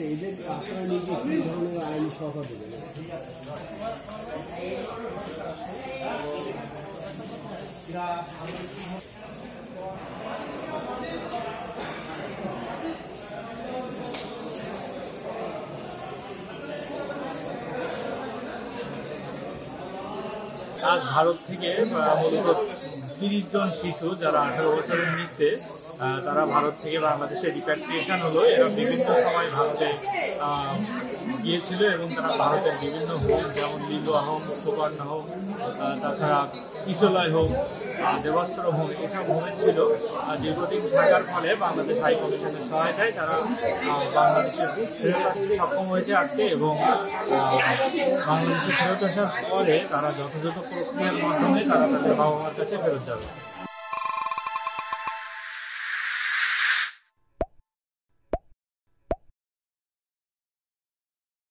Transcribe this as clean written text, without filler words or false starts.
এদের আপনারা নিজে কি ধরনের আইনি সহায়তা দেবেন? আজ ভারত থেকে মূলত 30 জন শিশু যারা 18 বছরের নিচে তারা ভারত থেকে বাংলাদেশে রিপ্যাট্রিয়েশন হলো। এরা বিভিন্ন সময় ভারতে গিয়েছিল এবং তারা ভারতের বিভিন্ন হোম যেমন লিলুয়া হোম, সুকন্যা হোম, তাছাড়া কিশোলয় হোম, দেবাস্ত্র হোম, এসব হোমে ছিল। দীর্ঘদিন থাকার ফলে বাংলাদেশ হাই কমিশনের সহায়তায় তারা বাংলাদেশে ফেরত আসতে সক্ষম হয়েছে আজকে এবং বাংলাদেশে ফেরত আসার পরে তারা যথাযথ প্রক্রিয়ার মাধ্যমে তারা তাদের বাবা মার কাছে ফেরত যাবে।